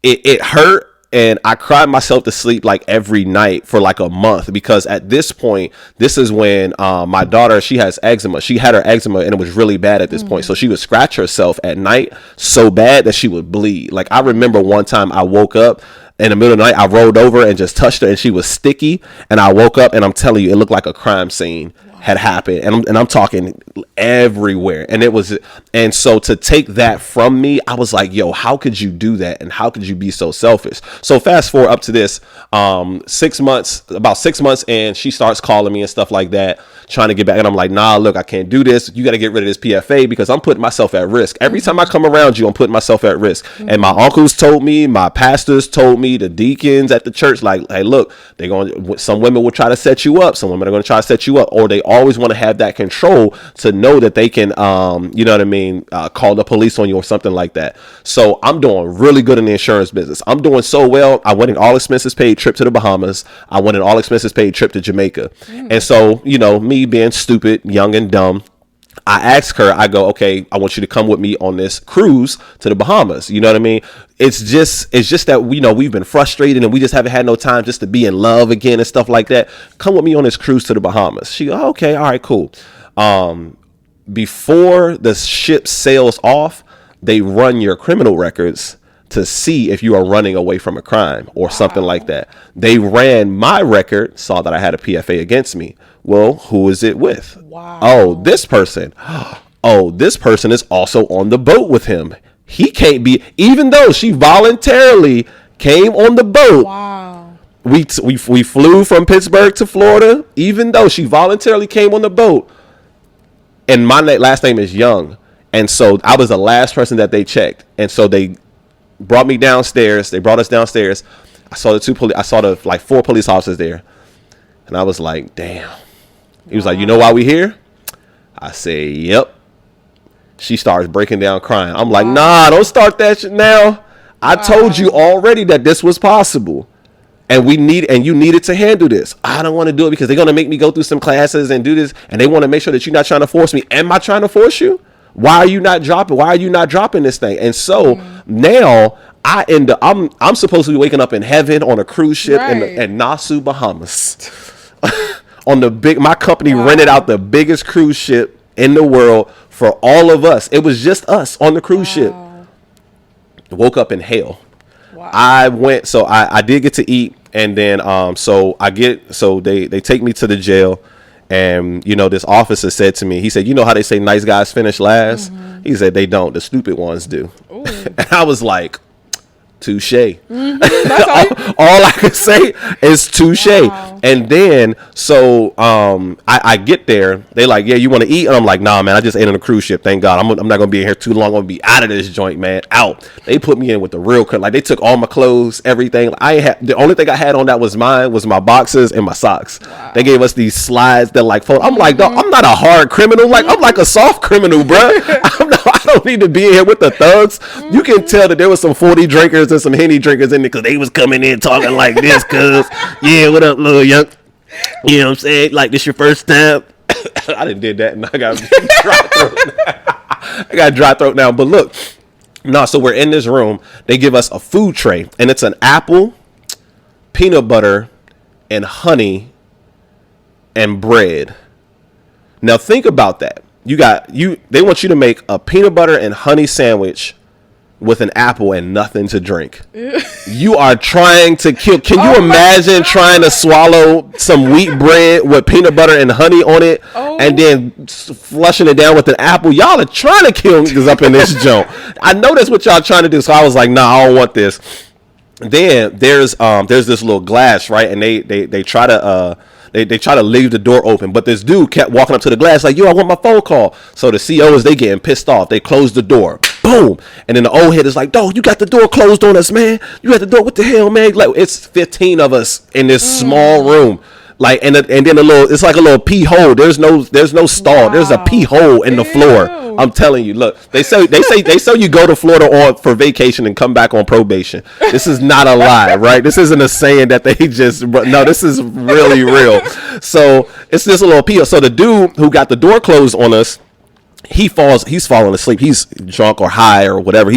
it hurt. And I cried myself to sleep like every night for like a month, because at this point, this is when my daughter, she has eczema. She had her eczema and it was really bad at this point. So she would scratch herself at night so bad that she would bleed. Like I remember one time I woke up in the middle of the night, I rolled over and just touched her and she was sticky. And I woke up and I'm telling you, it looked like a crime scene had happened. And I'm talking everywhere. And so to take that from me, I was like, yo, how could you do that? And how could you be so selfish? So fast forward up to this, about 6 months in, she starts calling me and stuff like that, trying to get back. And I'm like, nah, look, I can't do this. You got to get rid of this PFA because I'm putting myself at risk. Every time I come around you, I'm putting myself at risk. And my uncles told me, my pastors told me, the deacons at the church, like, hey, look, some women will try to set you up. Some women are going to try to set you up, or they always want to have that control to know that they can, you know what I mean, call the police on you or something like that. So I'm doing really good in the insurance business. I'm doing so well. I went an all expenses paid trip to the Bahamas. I went an all expenses paid trip to Jamaica. And so, me being stupid, young and dumb, I asked her, I go, okay, I want you to come with me on this cruise to the Bahamas. You know what I mean? It's just that, we've been frustrated and we just haven't had no time just to be in love again and stuff like that. Come with me on this cruise to the Bahamas. She go, oh, okay, all right, cool. Before the ship sails off, they run your criminal records to see if you are running away from a crime or something like that. They ran my record, saw that I had a PFA against me. Well, who is it with? Wow. Oh, this person. Oh, this person is also on the boat with him. He can't be, even though she voluntarily came on the boat. Wow. We flew from Pittsburgh to Florida, even though she voluntarily came on the boat. And my last name is Young. And so I was the last person that they checked. And so they brought me downstairs. They brought us downstairs. I saw the like 4 police officers there. And I was like, damn. He was like, you know why we here? I say, yep. She starts breaking down crying. I'm like, nah, don't start that shit now. I told you already that this was possible. And you needed to handle this. I don't want to do it because they're going to make me go through some classes and do this. And they want to make sure that you're not trying to force me. Am I trying to force you? Why are you not dropping? Why are you not dropping this thing? And so now I'm supposed to be waking up in heaven on a cruise ship in Nassau, Bahamas. On my company rented out the biggest cruise ship in the world for all of us. It was just us on the cruise ship. Woke up in hell. Wow. I did get to eat. And then, they take me to the jail, and, this officer said to me, he said, you know how they say nice guys finish last? Mm-hmm. He said, they don't. The stupid ones do. And I was like, touche. Mm-hmm. all I could say is touche. Wow. And then, I get there. They like, yeah, you want to eat? And I'm like, nah, man, I just ate on a cruise ship. Thank God. I'm not going to be in here too long. I'm going to be out of this joint, man. Out. They put me in with the real, like, they took all my clothes, everything. The only thing I had on that was my boxers and my socks. Wow. They gave us these slides that like, I'm like, dog, I'm not a hard criminal. Like, I'm like a soft criminal, bro. I don't need to be in here with the thugs. You can tell that there was some 40 drinkers and some Henny drinkers in there because they was coming in talking like this, cuz, yeah, what up, little young? You know what I'm saying? Like, this your first time? I done did that and I got dry throat. I got dry throat now. But look, so we're in this room. They give us a food tray, and it's an apple, peanut butter, and honey, and bread. Now think about that. They want you to make a peanut butter and honey sandwich with an apple and nothing to drink. You are trying to kill. Can you imagine trying to swallow some wheat bread with peanut butter and honey on it and then flushing it down with an apple? Y'all are trying to kill niggas up in this joint. I know that's what y'all trying to do. So I was like, nah, I don't want this. Then there's this little glass, right? And they try to They try to leave the door open, but this dude kept walking up to the glass like, yo, I want my phone call. So the COs, they getting pissed off. They close the door. Boom. And then the old head is like, dog, you got the door closed on us, man. You had the door. What the hell, man? Like, it's 15 of us in this small room. Like, and then it's like a little pee hole. There's no stall. Wow. There's a pee hole in the floor. I'm telling you, look, they say you go to Florida for vacation and come back on probation. This is not a lie, right? This isn't a saying that they just, no, this is really real. So it's this little pee hole. So the dude who got the door closed on us, he's falling asleep. He's drunk or high or whatever.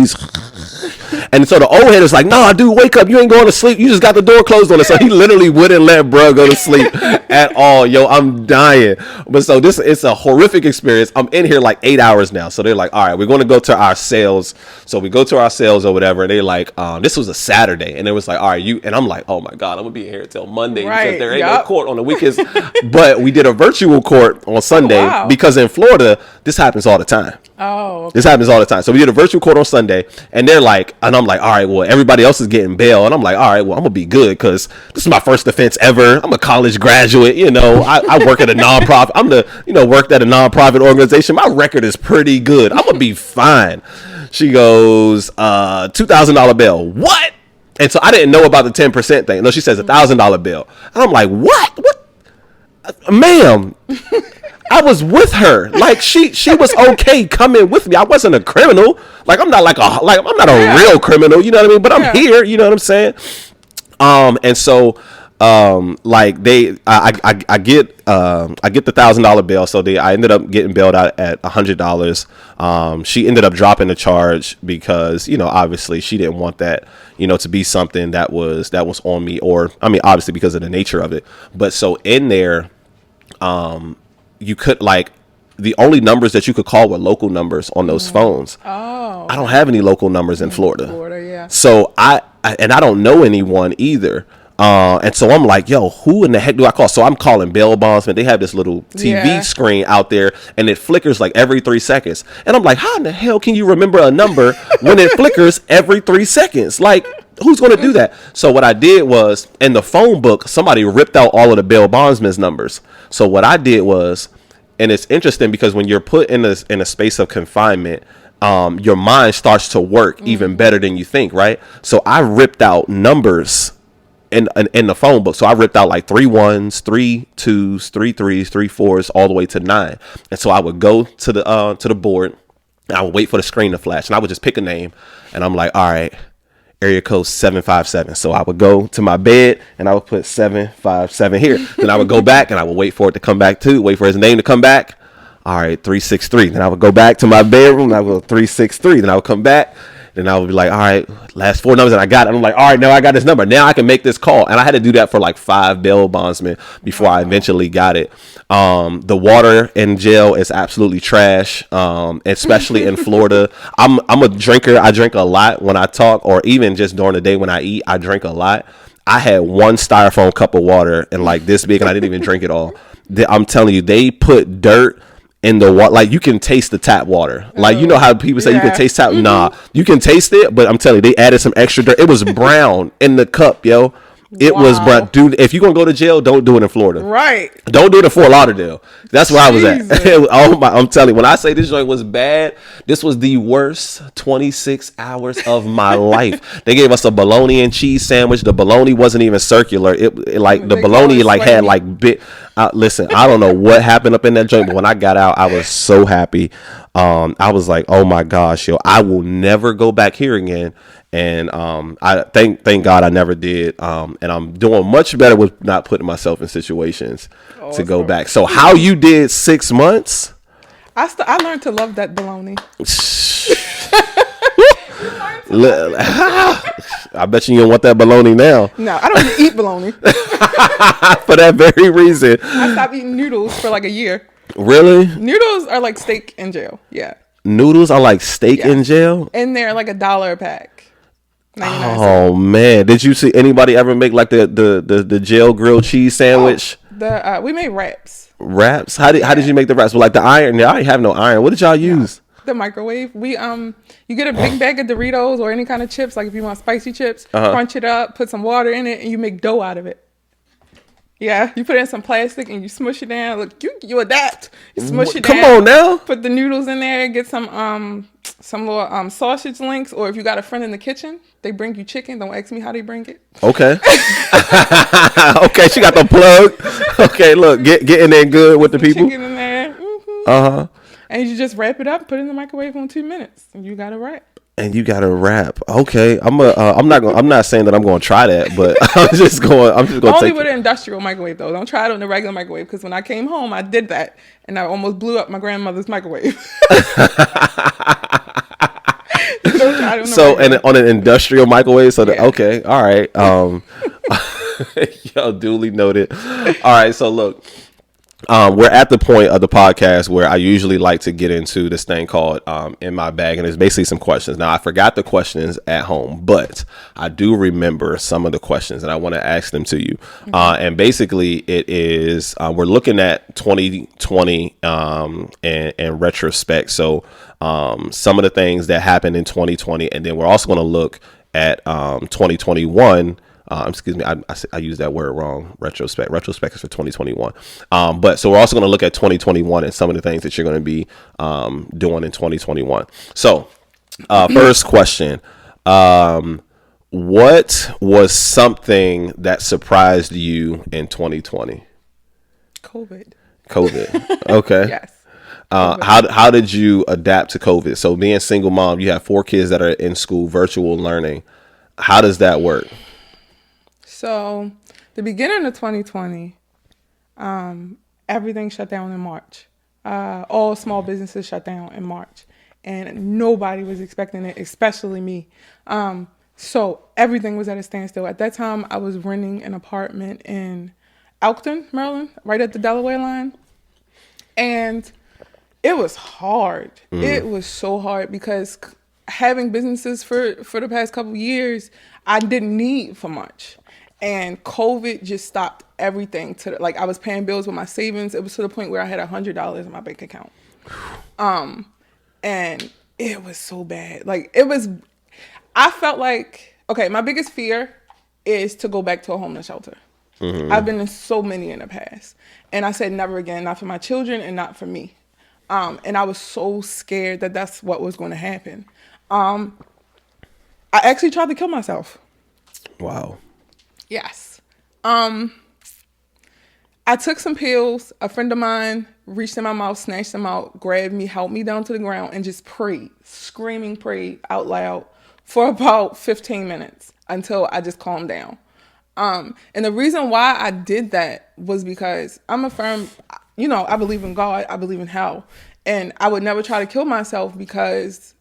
And so the old head is like, nah, dude, wake up. You ain't going to sleep. You just got the door closed on us. So he literally wouldn't let bro go to sleep at all. Yo, I'm dying. But so it's a horrific experience. I'm in here like 8 hours now. So they're like, all right, we're going to go to our sales. So we go to our sales or whatever. And they're like, this was a Saturday. And it was like, all right, and I'm like, oh my God, I'm going to be here until Monday. Right. Because there ain't no court on the weekends. But we did a virtual court on Sunday because in Florida, this happens all the time. Oh, okay. This happens all the time. So we did a virtual court on Sunday, and they're like, and I'm like, all right, well, everybody else is getting bail, and I'm like, all right, well, I'm gonna be good because this is my first offense ever. I'm a college graduate, I work at a nonprofit. Worked at a nonprofit organization. My record is pretty good. I'm gonna be fine. She goes, $2,000 bail. What? And so I didn't know about the 10% thing. No, she says $1,000 bail, and I'm like, what, ma'am? I was with her. Like she was okay coming with me. I wasn't a criminal. Like I'm not I'm not a real criminal, you know what I mean? But I'm here, you know what I'm saying? And so I get the $1,000 bail. So I ended up getting bailed out at $100. She ended up dropping the charge because, obviously she didn't want that, to be something that was on me, or obviously because of the nature of it. But so in there, you could the only numbers that you could call were local numbers on those phones. Oh, I don't have any local numbers in Florida. Yeah. So I don't know anyone either. And so I'm like, yo, who in the heck do I call? So I'm calling bail bondsman. They have this little TV screen out there, and it flickers like every 3 seconds. And I'm like, how in the hell can you remember a number when it flickers every 3 seconds? Like, who's going to do that? So what I did was, in the phone book, somebody ripped out all of the bail bondsman's numbers. So what I did was, and it's interesting because when you're put in a space of confinement, your mind starts to work even better than you think, right? So I ripped out numbers in the phone book. So I ripped out like 3 1s, 3 2s, 3 3s, 3 4s, all the way to 9. And so I would go to the board, and I would wait for the screen to flash, and I would just pick a name, and I'm like, all right, area code 757. So I would go to my bed and I would put 757 here. Then I would go back and I would wait for it to come back too. Wait for his name to come back. All right, 363. Then I would go back to my bedroom and I would go 363. Then I would come back. Then I would be like, all right, last 4 numbers, and I got it. I'm like, all right, now I got this number. Now I can make this call. And I had to do that for like 5 bail bondsmen before I eventually got it. The water in jail is absolutely trash, especially in Florida. I'm a drinker. I drink a lot when I talk, or even just during the day when I eat, I drink a lot. I had 1 styrofoam cup of water and like this big, and I didn't even drink it all. I'm telling you, they put dirt in the water. Like, you can taste the tap water. Like, you know how people say you can taste tap? Nah, you can taste it, but I'm telling you, they added some extra dirt. It was brown in the cup, yo. It was brown. Dude, if you're going to go to jail, don't do it in Florida. Right. Don't do it in Fort Lauderdale. That's where I was at. I'm telling you, when I say this joint was bad, this was the worst 26 hours of my life. They gave us a bologna and cheese sandwich. The bologna wasn't even circular. It like the bologna like had like bit. Listen, I don't know what happened up in that joint, but when I got out, I was so happy. I was like, oh my gosh, yo, I will never go back here again. And I thank God I never did. And I'm doing much better with not putting myself in situations to go back. So how you did 6 months? I learned to love that bologna. I bet you don't want that bologna now. No, I don't even eat bologna. For that very reason. I stopped eating noodles for like a year. Really? Noodles are like steak in jail. Yeah. Noodles are like steak in jail? And they're like $1 a pack. Oh man, did you see anybody ever make like the jail grilled cheese sandwich? We made wraps. Wraps? How did you make the wraps? Well, like the iron? I didn't have no iron. What did y'all use? The microwave. We you get a big bag of Doritos or any kind of chips. Like if you want spicy chips, crunch it up, put some water in it, and you make dough out of it. Yeah, you put it in some plastic and you smush it down. Look, you adapt. You smush it down. Come on now. Put the noodles in there. Get some little sausage links. Or if you got a friend in the kitchen, they bring you chicken. Don't ask me how they bring it. Okay. Okay, she got the plug. Okay, look, get in there good with the people. Chicken in there. Mm-hmm. And you just wrap it up, put it in the microwave in 2 minutes, and you got a wrap. And you got a wrap. Okay, I'm not saying that I'm going to try that, but I'm just going only with an industrial microwave though. Don't try it on the regular microwave, because when I came home, I did that and I almost blew up my grandmother's microwave. Don't try it on an industrial microwave. So okay, all right. Yo, duly noted. All right, so look. We're at the point of the podcast where I usually like to get into this thing called In My Bag, and it's basically some questions. Now, I forgot the questions at home, but I do remember some of the questions, and I want to ask them to you. And basically, it is we're looking at 2020 in retrospect. So some of the things that happened in 2020, and then we're also going to look at 2021. Excuse me, I used that word wrong. Retrospect is for 2021. But so we're also going to look at 2021 and some of the things that you're going to be doing in 2021. So first question, what was something that surprised you in 2020? COVID. Okay. Yes. How did you adapt to COVID? So being a single mom, you have 4 kids that are in school, virtual learning. How does that work? So the beginning of 2020, everything shut down in March. All small businesses shut down in March, and nobody was expecting it, especially me. So everything was at a standstill. At that time, I was renting an apartment in Elkton, Maryland, right at the Delaware line. And it was hard. It was so hard because having businesses for the past couple of years, I didn't need for much. And COVID just stopped everything. Like I was paying bills with my savings. It was to the point where I had $100 in my bank account. And it was so bad. Like I felt like, okay, my biggest fear is to go back to a homeless shelter. I've been in so many in the past. And I said never again, not for my children and not for me. And I was so scared that that's what was going to happen. I actually tried to kill myself. Wow. Yes. I took some pills. A friend of mine reached in my mouth, snatched them out, grabbed me, held me down to the ground, and just prayed, screaming, prayed out loud for about 15 minutes until I just calmed down. And the reason why I did that was because I'm a firm, I believe in God, I believe in hell. And I would never try to kill myself because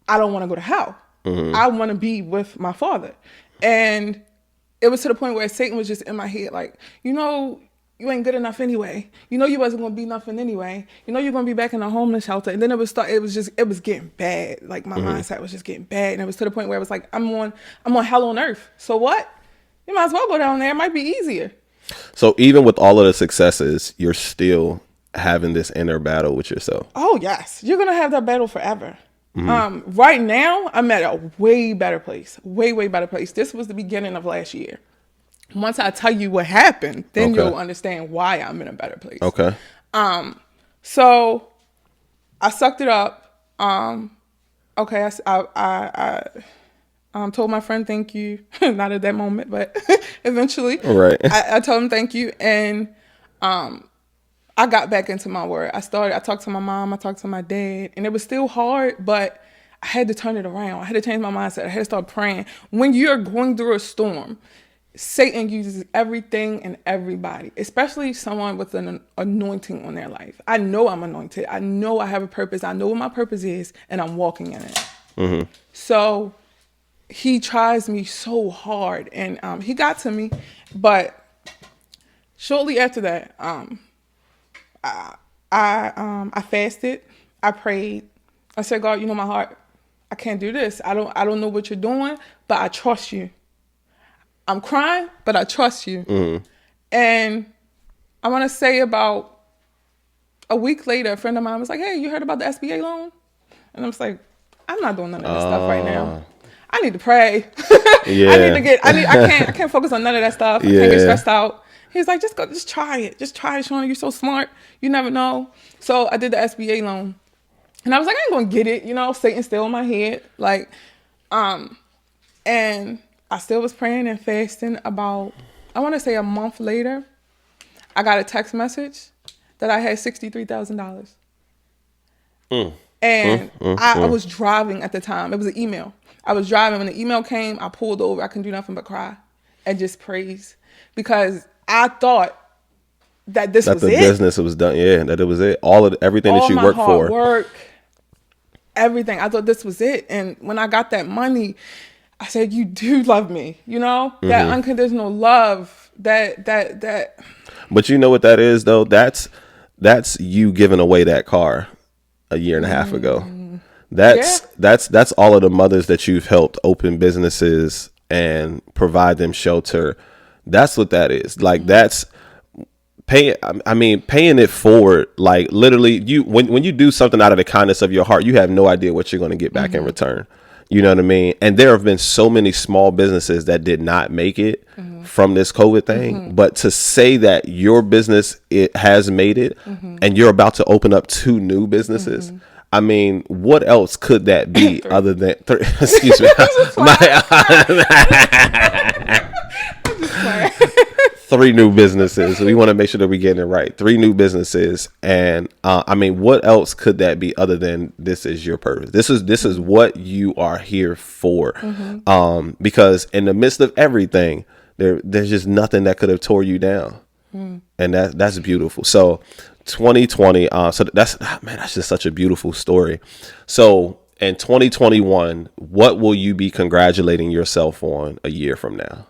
I don't want to go to hell. I want to be with my Father. And it was to the point where Satan was just in my head, like, you ain't good enough anyway. You wasn't going to be nothing anyway. You're going to be back in a homeless shelter. And then it was getting bad. Like my mindset was just getting bad. And it was to the point where it was like, I'm on hell on earth. So what? You might as well go down there. It might be easier. So even with all of the successes, you're still having this inner battle with yourself. Oh, yes. You're going to have that battle forever. Right now, I'm at a way better place. Way, way better place. This was the beginning of last year. Once I tell you what happened, then you'll understand why I'm in a better place. Okay. So I sucked it up. Okay, I told my friend thank you. Not at that moment, but eventually. Right. I told him thank you, and I got back into my word. I talked to my mom, I talked to my dad, and it was still hard, but I had to turn it around. I had to change my mindset. I had to start praying. When you're going through a storm, Satan uses everything and everybody, especially someone with an anointing on their life. I know I'm anointed. I know I have a purpose. I know what my purpose is, and I'm walking in it. So he tries me so hard, and he got to me. But shortly after that, I fasted. I prayed. I said, God, you know my heart. I can't do this. I don't know what you're doing, but I trust you. I'm crying, but I trust you. And I want to say about a week later, a friend of mine was like, hey, you heard about the SBA loan? And I was like, I'm not doing none of this stuff right now. I need to pray. Yeah. I can't focus on none of that stuff. I can't get stressed out. He was like, just try it. Just try it, Shawna. You're so smart. You never know. So I did the SBA loan. And I was like, I ain't going to get it. Satan's still in my head. And I still was praying and fasting. About, I want to say a month later, I got a text message that I had $63,000. And I was driving at the time. It was an email. I was driving. When the email came, I pulled over. I couldn't do nothing but cry and just praise, because I thought that this was it. That the business was done. Yeah, that it was it. Everything that you worked for. All my hard work, everything. I thought this was it. And when I got that money, I said, you do love me, that unconditional love, that. But you know what that is, though? That's you giving away that car a year and a half ago. That's all of the mothers that you've helped open businesses and provide them shelter. That's what that is. Like, that's paying it forward. Like, literally, when you do something out of the kindness of your heart, you have no idea what you're going to get back in return. You know what I mean? And there have been so many small businesses that did not make it from this COVID thing. But to say that your business, it has made it, and you're about to open up 2 new businesses. I mean, what else could that be other than 3? Excuse me. 3 new businesses. We want to make sure that we get it right. 3 new businesses. And what else could that be other than this is your purpose? This is what you are here for. Because in the midst of everything, there's just nothing that could have tore you down. And that's beautiful. So 2020, so that's just such a beautiful story. So in 2021, what will you be congratulating yourself on a year from now?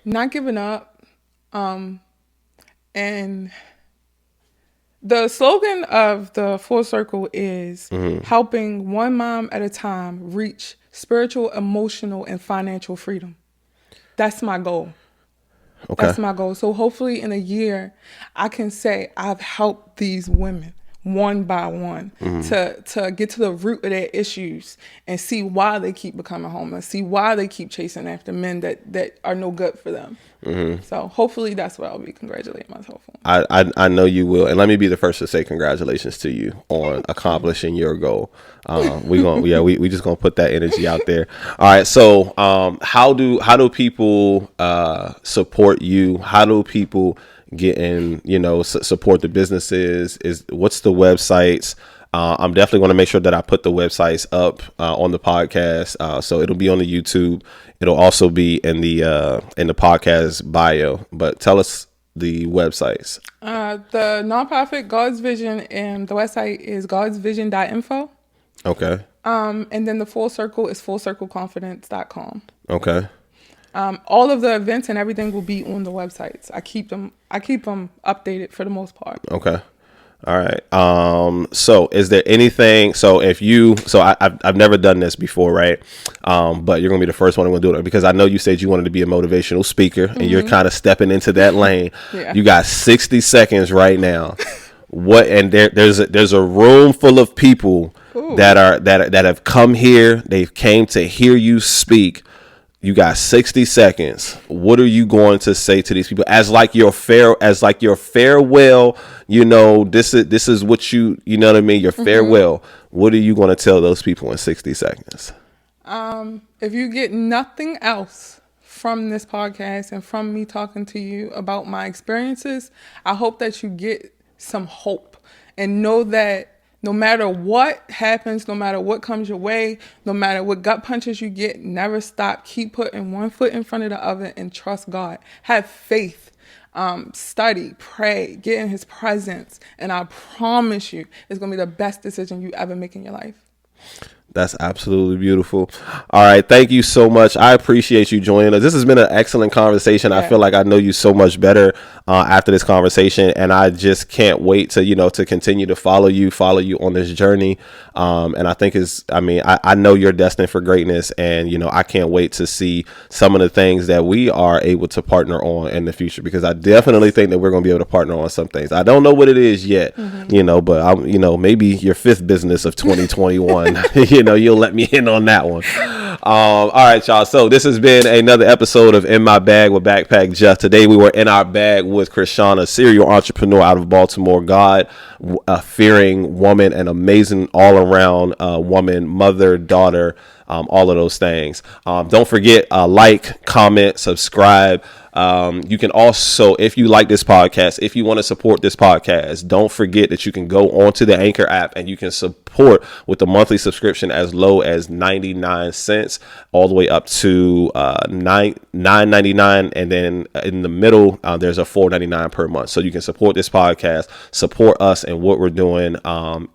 Not giving up. And the slogan of the Full Circle is helping one mom at a time reach spiritual, emotional, and financial freedom. That's my goal. Okay. That's my goal. So hopefully in a year, I can say I've helped these women one by one to get to the root of their issues and see why they keep becoming homeless, see why they keep chasing after men that are no good for them. So hopefully that's what I'll be congratulating myself on. I know you will, and let me be the first to say congratulations to you on accomplishing your goal. We just gonna put that energy out there. All right, so how do people support you? How do people get in? Support the businesses? What's the websites? I'm definitely going to make sure that I put the websites up on the podcast, so it'll be on the YouTube. It'll also be in the podcast bio. But tell us the websites. The nonprofit God's Vision, and the website is godsvision.info. Okay. And then the full circle is fullcircleconfidence.com. Okay. All of the events and everything will be on the websites. I keep them updated for the most part. Okay. All right. So is there anything, I've never done this before, right? But you're going to be the first one I'm going to do it because I know you said you wanted to be a motivational speaker and you're kind of stepping into that lane. Yeah. You got 60 seconds right now. There's a room full of people that have come here. They've came to hear you speak. You got 60 seconds. What are you going to say to these people as like your farewell? This is what you know what I mean? Your farewell. What are you going to tell those people in 60 seconds? If you get nothing else from this podcast and from me talking to you about my experiences, I hope that you get some hope and know that no matter what happens, no matter what comes your way, no matter what gut punches you get, never stop. Keep putting one foot in front of the other and trust God. Have faith. Study, pray, get in his presence. And I promise you, it's going to be the best decision you ever make in your life. That's absolutely beautiful. All right. Thank you so much. I appreciate you joining us. This has been an excellent conversation. Yeah. I feel like I know you so much better after this conversation. And I just can't wait to continue to follow you on this journey. And I think I know you're destined for greatness. And, I can't wait to see some of the things that we are able to partner on in the future, because I definitely think that we're going to be able to partner on some things. I don't know what it is yet, but maybe your fifth business of 2021, you'll let me in on that one. All right, y'all. So this has been another episode of In My Bag with Backpack Jeff. Today we were in our bag with Shawna, serial entrepreneur out of Baltimore, God, a fearing woman, an amazing all around woman, mother, daughter, all of those things. Don't forget, like, comment, subscribe. You can also, if you like this podcast, if you want to support this podcast, don't forget that you can go onto the Anchor app and you can support with a monthly subscription as low as 99 cents all the way up to $9.99, and then in the middle there's a $4.99 per month. So you can support this podcast, support us and what we're doing.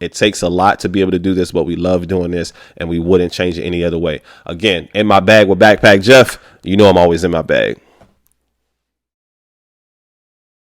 It takes a lot to be able to do this, but we love doing this and we wouldn't change it any other way. Again, In My Bag with Backpack Jeff. I'm always in my bag.